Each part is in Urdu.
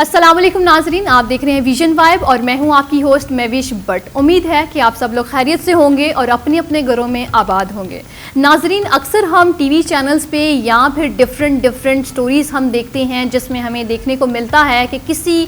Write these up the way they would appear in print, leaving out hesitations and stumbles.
السلام علیکم ناظرین، آپ دیکھ رہے ہیں ویژن وائب اور میں ہوں آپ کی ہوسٹ مہوش بٹ۔ امید ہے کہ آپ سب لوگ خیریت سے ہوں گے اور اپنے اپنے گھروں میں آباد ہوں گے۔ ناظرین، اکثر ہم ٹی وی چینلز پہ یا پھر ڈفرینٹ سٹوریز ہم دیکھتے ہیں جس میں ہمیں دیکھنے کو ملتا ہے کہ کسی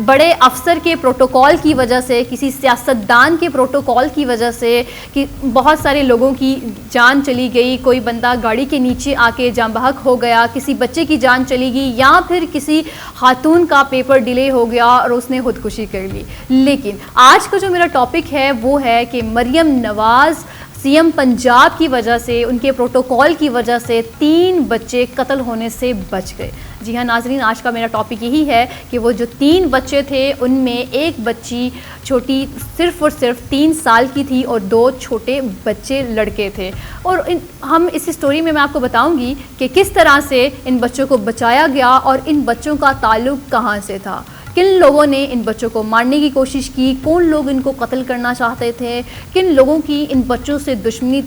بڑے افسر کے پروٹوکول کی وجہ سے، کسی سیاستدان کے پروٹوکول کی وجہ سے کہ بہت سارے لوگوں کی جان چلی گئی، کوئی بندہ گاڑی کے نیچے آ کے جاں بحق ہو گیا، کسی بچے کی جان چلی گئی یا پھر کسی خاتون کا پیپر ڈیلے ہو گیا اور اس نے خودکشی کر لی۔ لیکن آج کا جو میرا ٹاپک ہے وہ ہے کہ مریم نواز سی ایم پنجاب کی وجہ سے، ان کے پروٹوکول کی وجہ سے 3 بچے قتل ہونے سے بچ گئے۔ جی ہاں ناظرین، آج کا میرا ٹاپک یہی ہے کہ وہ جو 3 بچے تھے ان میں ایک بچی چھوٹی صرف اور صرف 3 سال کی تھی اور 2 چھوٹے بچے لڑکے تھے۔ اور ہم اس اسٹوری میں آپ کو بتاؤں گی کہ کس طرح سے ان بچوں کو بچایا گیا اور ان بچوں کا تعلق کہاں سے تھا، کن لوگوں نے ان بچوں کو مارنے کی کوشش کی، کون لوگ ان کو قتل کرنا چاہتے تھے، کن لوگوں کی ان بچوں سے دشمنی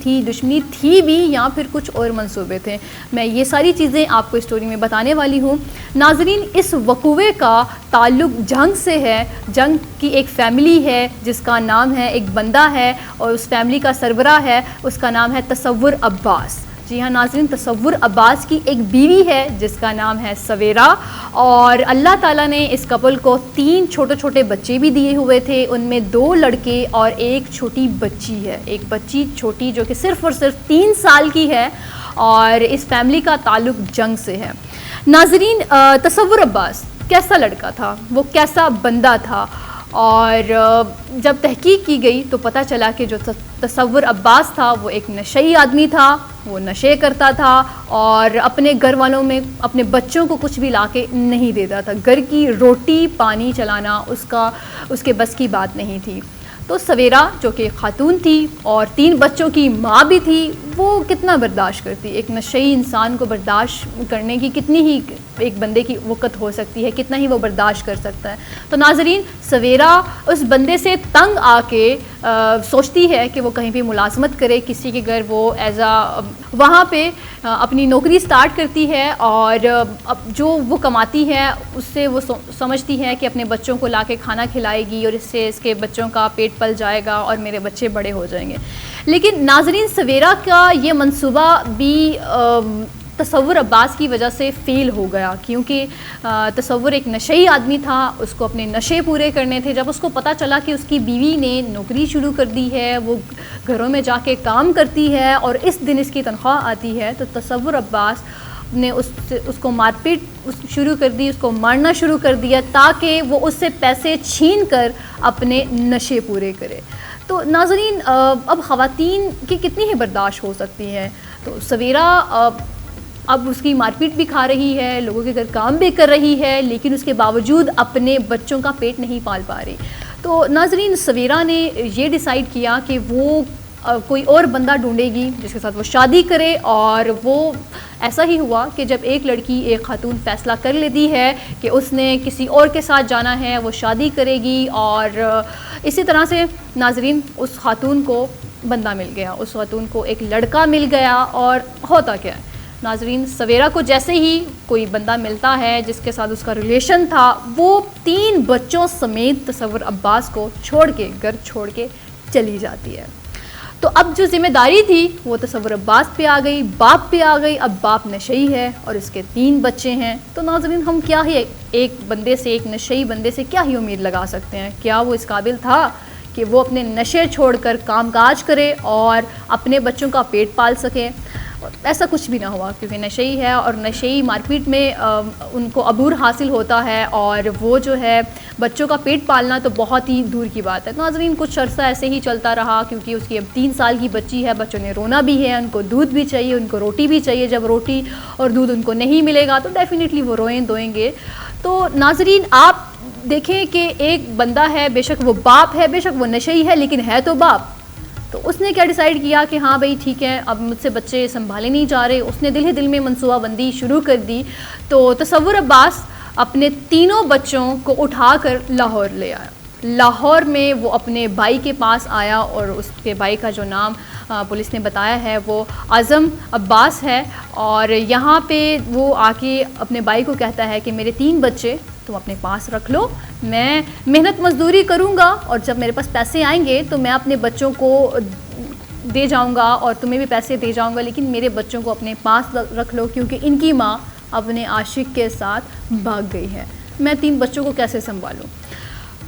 تھی بھی یا پھر کچھ اور منصوبے تھے۔ میں یہ ساری چیزیں آپ کو اسٹوری میں بتانے والی ہوں۔ ناظرین، اس وقوعے کا تعلق جنگ سے ہے۔ جنگ کی ایک فیملی ہے جس کا نام ہے، ایک بندہ ہے اور اس فیملی کا سربراہ ہے، اس کا نام ہے تصور عباس۔ جی ہاں ناظرین، تصور عباس کی ایک بیوی ہے جس کا نام ہے سویرا، اور اللہ تعالیٰ نے اس کپل کو 3 چھوٹے بچے بھی دیے ہوئے تھے، ان میں 2 لڑکے اور ایک چھوٹی بچی ہے، ایک بچی چھوٹی جو کہ صرف اور صرف 3 سال کی ہے، اور اس فیملی کا تعلق جنگ سے ہے۔ ناظرین، تصور عباس کیسا لڑکا تھا، وہ کیسا بندہ تھا، اور جب تحقیق کی گئی تو پتہ چلا کہ جو تصور عباس تھا وہ ایک نشئی آدمی تھا، وہ نشے کرتا تھا اور اپنے گھر والوں میں اپنے بچوں کو کچھ بھی لا کے نہیں دیتا تھا۔ گھر کی روٹی پانی چلانا اس کے بس کی بات نہیں تھی۔ تو سویرا جو کہ خاتون تھی اور 3 بچوں کی ماں بھی تھی، وہ کتنا برداشت کرتی؟ ایک نشئی انسان کو برداشت کرنے کی کتنی ہی ایک بندے کی وقت ہو سکتی ہے، کتنا ہی وہ برداشت کر سکتا ہے۔ تو ناظرین، سویرا اس بندے سے تنگ آ کے سوچتی ہے کہ وہ کہیں پہ ملازمت کرے، کسی کے گھر وہ وہاں پہ اپنی نوکری سٹارٹ کرتی ہے، اور جو وہ کماتی ہے اس سے وہ سمجھتی ہے کہ اپنے بچوں کو لا کے کھانا کھلائے گی اور اس سے اس کے بچوں کا پیٹ پل جائے گا اور میرے بچے بڑے ہو جائیں گے۔ لیکن ناظرین، سویرا کا یہ منصوبہ بھی تصور عباس کی وجہ سے فیل ہو گیا، کیونکہ تصور ایک نشئی آدمی تھا، اس کو اپنے نشے پورے کرنے تھے۔ جب اس کو پتہ چلا کہ اس کی بیوی نے نوکری شروع کر دی ہے، وہ گھروں میں جا کے کام کرتی ہے اور اس دن اس کی تنخواہ آتی ہے، تو تصور عباس نے اس کو مار پیٹ شروع کر دی، اس کو مارنا شروع کر دیا تاکہ وہ اس سے پیسے چھین کر اپنے نشے پورے کرے۔ تو ناظرین، اب خواتین کی کتنی ہی برداشت ہو سکتی ہے؟ تو سویرا اب اس کی مار پیٹ بھی کھا رہی ہے، لوگوں کے گھر کام بھی کر رہی ہے، لیکن اس کے باوجود اپنے بچوں کا پیٹ نہیں پال پا رہی۔ تو ناظرین، سویرا نے یہ ڈیسائیڈ کیا کہ وہ کوئی اور بندہ ڈھونڈے گی جس کے ساتھ وہ شادی کرے، اور وہ ایسا ہی ہوا کہ جب ایک لڑکی، ایک خاتون فیصلہ کر لیتی ہے کہ اس نے کسی اور کے ساتھ جانا ہے، وہ شادی کرے گی، اور اسی طرح سے ناظرین اس خاتون کو بندہ مل گیا، اس خاتون کو ایک لڑکا مل گیا۔ اور ہوتا کیا ہے ناظرین، سویرا کو جیسے ہی کوئی بندہ ملتا ہے جس کے ساتھ اس کا ریلیشن تھا، وہ 3 بچوں سمیت تصور عباس کو چھوڑ کے، گھر چھوڑ کے چلی جاتی ہے۔ تو اب جو ذمہ داری تھی وہ تصور عباس پہ آ گئی، باپ پہ آ گئی۔ اب باپ نشئی ہے اور اس کے 3 بچے ہیں۔ تو ناظرین، ہم کیا ہی ایک بندے سے، ایک نشئی بندے سے کیا ہی امید لگا سکتے ہیں؟ کیا وہ اس قابل تھا کہ وہ اپنے نشے چھوڑ کر کام کاج کرے اور اپنے بچوں کا پیٹ پال سکے؟ ایسا کچھ بھی نہ ہوا، کیونکہ نشئی ہے اور نشئی مار پیٹ میں ان کو عبور حاصل ہوتا ہے، اور وہ جو ہے بچوں کا پیٹ پالنا تو بہت ہی دور کی بات ہے۔ ناظرین، کچھ عرصہ ایسے ہی چلتا رہا، کیونکہ اس کی اب 3 سال کی بچی ہے، بچوں نے رونا بھی ہے، ان کو دودھ بھی چاہیے، ان کو روٹی بھی چاہیے۔ جب روٹی اور دودھ ان کو نہیں ملے گا تو ڈیفینیٹلی وہ روئیں دوئیں گے۔ تو ناظرین، آپ دیکھیں کہ ایک بندہ ہے، بے شک وہ باپ ہے، بے شک وہ نشئی ہے، لیکن ہے تو باپ۔ تو اس نے کیا ڈیسائیڈ کیا کہ ہاں بھائی ٹھیک ہے، اب مجھ سے بچے سنبھالے نہیں جا رہے۔ اس نے دل ہی دل میں منصوبہ بندی شروع کر دی۔ تو تصور عباس اپنے 3 بچوں کو اٹھا کر لاہور لے آیا۔ لاہور میں وہ اپنے بھائی کے پاس آیا اور اس کے بھائی کا جو نام پولیس نے بتایا ہے وہ اعظم عباس ہے، اور یہاں پہ وہ آ کے اپنے بھائی کو کہتا ہے کہ میرے 3 بچے تم اپنے پاس رکھ لو، میں محنت مزدوری کروں گا اور جب میرے پاس پیسے آئیں گے تو میں اپنے بچوں کو دے جاؤں گا اور تمہیں بھی پیسے دے جاؤں گا، لیکن میرے بچوں کو اپنے پاس رکھ لو کیونکہ ان کی ماں اپنے عاشق کے ساتھ بھاگ گئی ہے، میں 3 بچوں کو کیسے سنبھالوں۔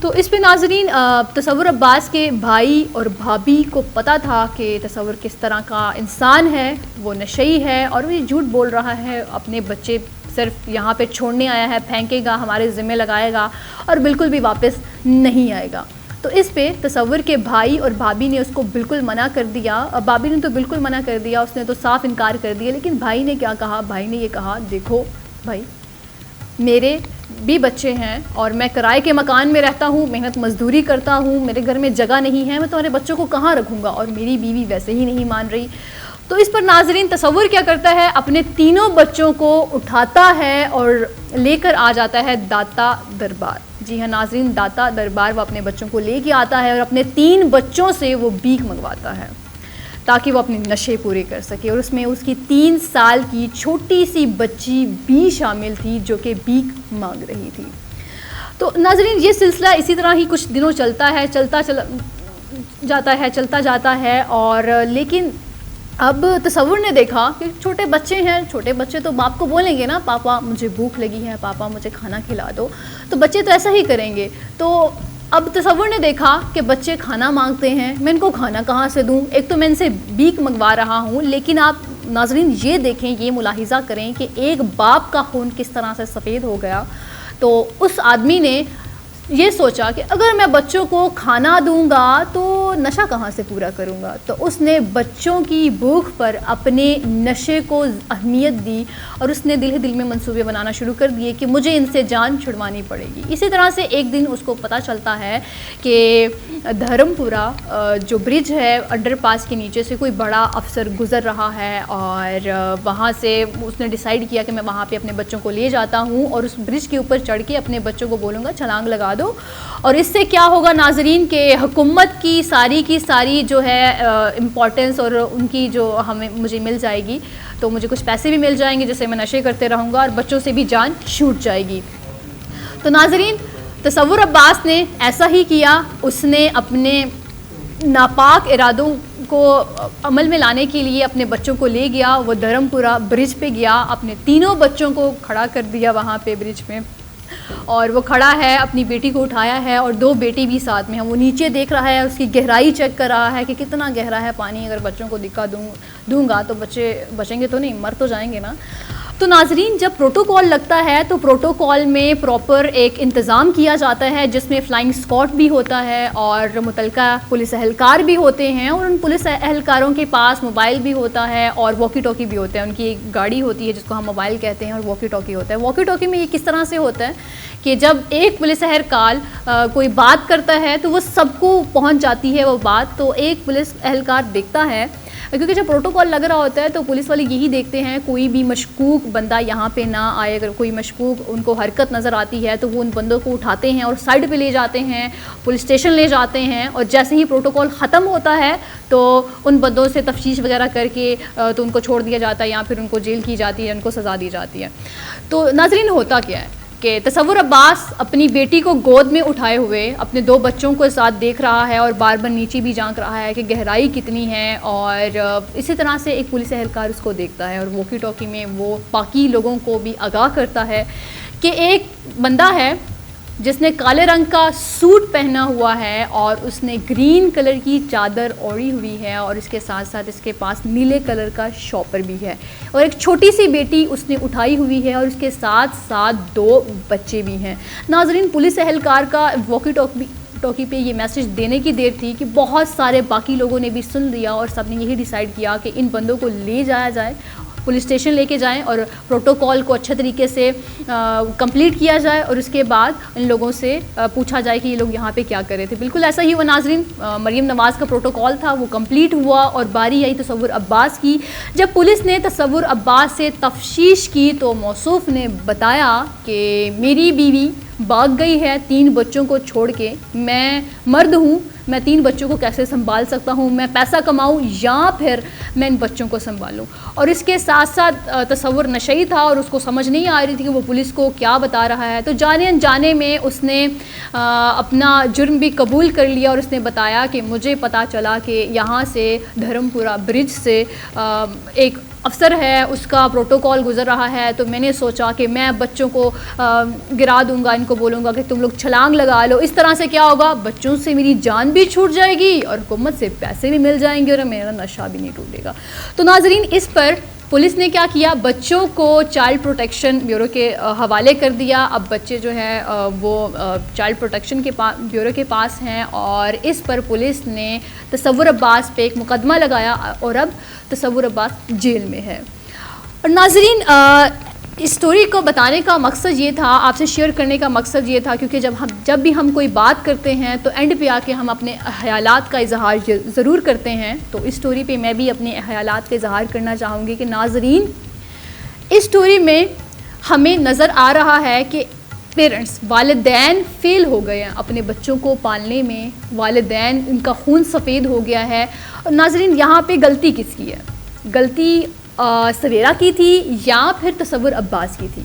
تو اس پہ ناظرین تصور عباس کے بھائی اور بھابھی کو پتہ تھا کہ تصور کس طرح کا انسان ہے، وہ نشئی ہے اور وہ جھوٹ بول رہا ہے، اپنے بچے صرف یہاں پہ چھوڑنے آیا ہے، پھینکے گا، ہمارے ذمہ لگائے گا اور بالکل بھی واپس نہیں آئے گا۔ تو اس پہ تصور کے بھائی اور بھابھی نے اس کو بالکل منع کر دیا، بھابھی نے تو بالکل منع کر دیا، اس نے تو صاف انکار کر دیا، لیکن بھائی نے کیا کہا، بھائی نے یہ کہا دیکھو بھائی میرے بھی بچے ہیں اور میں کرائے کے مکان میں رہتا ہوں، محنت مزدوری کرتا ہوں، میرے گھر میں جگہ نہیں ہے، میں تمہارے بچوں کو کہاں رکھوں گا، اور میری بیوی ویسے ہی نہیں مان رہی۔ تو اس پر ناظرین تصور کیا کرتا ہے، اپنے تینوں بچوں کو اٹھاتا ہے اور لے کر آ جاتا ہے داتا دربار۔ جی ہاں ناظرین، داتا دربار وہ اپنے بچوں کو لے کے آتا ہے اور اپنے 3 بچوں سے وہ بھیک منگواتا ہے تاکہ وہ اپنے نشے پورے کر سکے، اور اس میں اس کی 3 سال کی چھوٹی سی بچی بھی شامل تھی جو کہ بھیک مانگ رہی تھی۔ تو ناظرین یہ سلسلہ اسی طرح ہی کچھ دنوں چلتا ہے، چلتا جاتا ہے اور لیکن اب تصور نے دیکھا کہ چھوٹے بچے ہیں، چھوٹے بچے تو باپ کو بولیں گے نا پاپا مجھے بھوک لگی ہے، پاپا مجھے کھانا کھلا دو، تو بچے تو ایسا ہی کریں گے۔ تو اب تصور نے دیکھا کہ بچے کھانا مانگتے ہیں، میں ان کو کھانا کہاں سے دوں، ایک تو میں ان سے بھیک منگوا رہا ہوں، لیکن آپ ناظرین یہ دیکھیں، یہ ملاحظہ کریں کہ ایک باپ کا خون کس طرح سے سفید ہو گیا۔ تو اس آدمی نے یہ سوچا کہ اگر میں بچوں کو کھانا دوں گا تو نشہ کہاں سے پورا کروں گا، تو اس نے بچوں کی بھوک پر اپنے نشے کو اہمیت دی اور اس نے دل میں منصوبے بنانا شروع کر دیے کہ مجھے ان سے جان چھڑوانی پڑے گی۔ اسی طرح سے ایک دن اس کو پتہ چلتا ہے کہ دھرم پورہ جو برج ہے انڈر پاس کے نیچے سے کوئی بڑا افسر گزر رہا ہے، اور وہاں سے اس نے ڈیسائیڈ کیا کہ میں وہاں پہ اپنے بچوں کو لے جاتا ہوں اور اس برج کے اوپر چڑھ کے اپنے بچوں کو بولوں گا چھلانگ لگا دو، اور اس سے کیا ہوگا ناظرین کہ حکومت کی ساری جو ہے امپورٹنس اور ان کی جو مجھے مل جائے گی، تو مجھے کچھ پیسے بھی مل جائیں گے جس سے میں نشے کرتے رہوں گا اور بچوں سے بھی جان چھوٹ جائے گی۔ تو ناظرین تصور عباس نے ایسا ہی کیا، اس نے اپنے ناپاک ارادوں کو عمل میں لانے کے لیے اپنے بچوں کو لے گیا، وہ دھرم پورہ برج پہ گیا، اپنے تینوں بچوں کو کھڑا کر دیا وہاں پہ برج پہ، اور وہ کھڑا ہے، اپنی بیٹی کو اٹھایا ہے اور 2 بیٹی بھی ساتھ میں ہیں، وہ نیچے دیکھ رہا ہے، اس کی گہرائی چیک کر رہا ہے کہ کتنا گہرا ہے پانی، اگر بچوں کو دکھا دوں گا تو بچے بچیں گے تو نہیں، مر تو جائیں گے نا۔ تو ناظرین جب پروٹوکول لگتا ہے تو پروٹوکول میں پراپر ایک انتظام کیا جاتا ہے جس میں فلائنگ اسکواڈ بھی ہوتا ہے اور متعلقہ پولیس اہلکار بھی ہوتے ہیں، اور ان پولیس اہلکاروں کے پاس موبائل بھی ہوتا ہے اور واکی ٹاکی بھی ہوتا ہے، ان کی ایک گاڑی ہوتی ہے جس کو ہم موبائل کہتے ہیں اور واکی ٹاکی ہوتا ہے۔ واکی ٹاکی میں یہ کس طرح سے ہوتا ہے کہ جب ایک پولیس اہلکار کوئی بات کرتا ہے تو وہ سب کو پہنچ جاتی ہے وہ بات، تو ایک پولیس اہلکار دیکھتا ہے، کیونکہ جب پروٹوکول لگ رہا ہوتا ہے تو پولیس والے یہی دیکھتے ہیں کوئی بھی مشکوک بندہ یہاں پہ نہ آئے، اگر کوئی مشکوک ان کو حرکت نظر آتی ہے تو وہ ان بندوں کو اٹھاتے ہیں اور سائڈ پہ لے جاتے ہیں، پولیس اسٹیشن لے جاتے ہیں، اور جیسے ہی پروٹوکول ختم ہوتا ہے تو ان بندوں سے تفتیش وغیرہ کر کے تو ان کو چھوڑ دیا جاتا ہے یا پھر ان کو جیل کی جاتی ہے، ان کو سزا دی جاتی ہے۔ تو ناظرین ہوتا کیا ہے کہ تصور عباس اپنی بیٹی کو گود میں اٹھائے ہوئے اپنے 2 بچوں کو ساتھ دیکھ رہا ہے اور بار بار نیچے بھی جھانک رہا ہے کہ گہرائی کتنی ہے، اور اسی طرح سے ایک پولیس اہلکار اس کو دیکھتا ہے اور واکی ٹاکی میں وہ باقی لوگوں کو بھی آگاہ کرتا ہے کہ ایک بندہ ہے جس نے کالے رنگ کا سوٹ پہنا ہوا ہے اور اس نے گرین کلر کی چادر اوڑھی ہوئی ہے، اور اس کے ساتھ ساتھ اس کے پاس نیلے کلر کا شاپر بھی ہے، اور ایک چھوٹی سی بیٹی اس نے اٹھائی ہوئی ہے، اور اس کے ساتھ ساتھ 2 بچے بھی ہیں۔ ناظرین پولیس اہلکار کا واکی ٹاکی پہ یہ میسج دینے کی دیر تھی کہ بہت سارے باقی لوگوں نے بھی سن لیا اور سب نے یہی ڈیسائیڈ کیا کہ ان بندوں کو لے جایا جائے، پولیس اسٹیشن لے کے جائیں اور پروٹوکول کو اچھے طریقے سے کمپلیٹ کیا جائے، اور اس کے بعد ان لوگوں سے پوچھا جائے کہ یہ لوگ یہاں پہ کیا کر رہے تھے۔ بالکل ایسا ہی ہوا ناظرین، مریم نواز کا پروٹوکول تھا وہ کمپلیٹ ہوا اور باری آئی تصور عباس کی۔ جب پولیس نے تصور عباس سے تفتیش کی تو موصوف نے بتایا کہ میری بیوی بھاگ گئی ہے 3 بچوں کو چھوڑ کے. میں مرد ہوں, میں 3 بچوں کو کیسے سنبھال سکتا ہوں؟ میں پیسہ کماؤں یا پھر میں ان بچوں کو سنبھالوں؟ اور اس کے ساتھ ساتھ تصور نشئی تھا اور اس کو سمجھ نہیں آ رہی تھی کہ وہ پولیس کو کیا بتا رہا ہے. تو جانے انجانے میں اس نے اپنا جرم بھی قبول کر لیا اور اس نے بتایا کہ مجھے پتہ چلا کہ یہاں سے دھرم پورہ برج سے ایک افسر ہے, اس کا پروٹوکول گزر رہا ہے, تو میں نے سوچا کہ میں بچوں کو گرا دوں گا, ان کو بولوں گا کہ تم لوگ چھلانگ لگا لو. اس طرح سے کیا ہوگا, بچوں سے میری جان بھی چھوٹ جائے گی اور حکومت سے پیسے بھی مل جائیں گے اور میرا نشہ بھی نہیں ٹوٹے گا. تو ناظرین, اس پر پولیس نے کیا کیا, بچوں کو چائلڈ پروٹیکشن بیورو کے حوالے کر دیا. اب بچے جو ہیں وہ چائلڈ پروٹیکشن کے بیورو کے پاس ہیں اور اس پر پولیس نے تصور عباس پہ ایک مقدمہ لگایا اور اب تصور عباس جیل میں ہے. اور ناظرین, اس سٹوری کو بتانے کا مقصد یہ تھا, آپ سے شیئر کرنے کا مقصد یہ تھا, کیونکہ جب بھی ہم کوئی بات کرتے ہیں تو اینڈ پہ آ کے ہم اپنے خیالات کا اظہار ضرور کرتے ہیں. تو اس سٹوری پہ میں بھی اپنے خیالات کا اظہار کرنا چاہوں گی کہ ناظرین, اس سٹوری میں ہمیں نظر آ رہا ہے کہ پیرنٹس, والدین فیل ہو گئے ہیں اپنے بچوں کو پالنے میں. والدین, ان کا خون سفید ہو گیا ہے. اور ناظرین, یہاں پہ غلطی کس کی ہے؟ غلطی سویرا کی تھی یا پھر تصور عباس کی تھی؟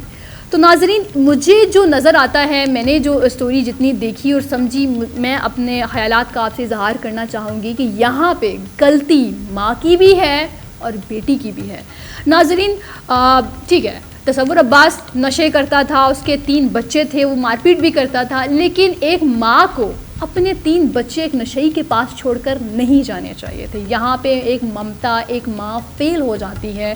تو ناظرین, مجھے جو نظر آتا ہے, میں نے جو اسٹوری جتنی دیکھی اور سمجھی, میں اپنے خیالات کا آپ سے اظہار کرنا چاہوں گی کہ یہاں پہ غلطی ماں کی بھی ہے اور بیٹی کی بھی ہے. ناظرین, ٹھیک ہے, تصور عباس نشے کرتا تھا, اس کے 3 بچے تھے, وہ مار پیٹ بھی کرتا تھا, لیکن ایک ماں کو اپنے 3 بچے ایک نشئی کے پاس چھوڑ کر نہیں جانے چاہیے تھے. یہاں پہ ایک ممتا, ایک ماں فیل ہو جاتی ہے,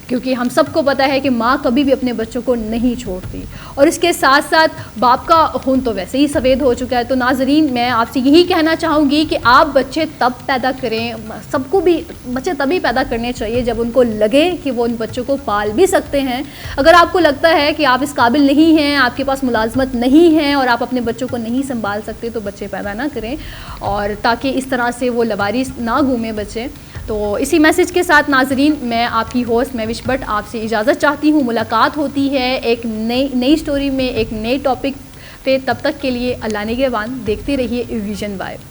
کیونکہ ہم سب کو پتہ ہے کہ ماں کبھی بھی اپنے بچوں کو نہیں چھوڑتی. اور اس کے ساتھ ساتھ باپ کا خون تو ویسے ہی سفید ہو چکا ہے. تو ناظرین, میں آپ سے یہی کہنا چاہوں گی کہ آپ بچے تب پیدا کریں, سب کو بھی بچے تبھی پیدا کرنے چاہیے جب ان کو لگے کہ وہ ان بچوں کو پال بھی سکتے ہیں. اگر آپ کو لگتا ہے کہ آپ اس قابل نہیں ہیں, آپ کے پاس ملازمت نہیں ہے اور آپ اپنے بچوں کو نہیں سنبھال سکتے, تو بچے پیدا نہ کریں, اور تاکہ اس طرح سے وہ لوارث نہ گھومیں بچے. تو اسی میسج کے ساتھ ناظرین, میں آپ کی ہوسٹ مہوش بٹ آپ سے اجازت چاہتی ہوں. ملاقات ہوتی ہے ایک نئی سٹوری میں, ایک نئے ٹاپک پہ. تب تک کے لیے اللہ نگہبان. دیکھتے رہیے ویژن وائب.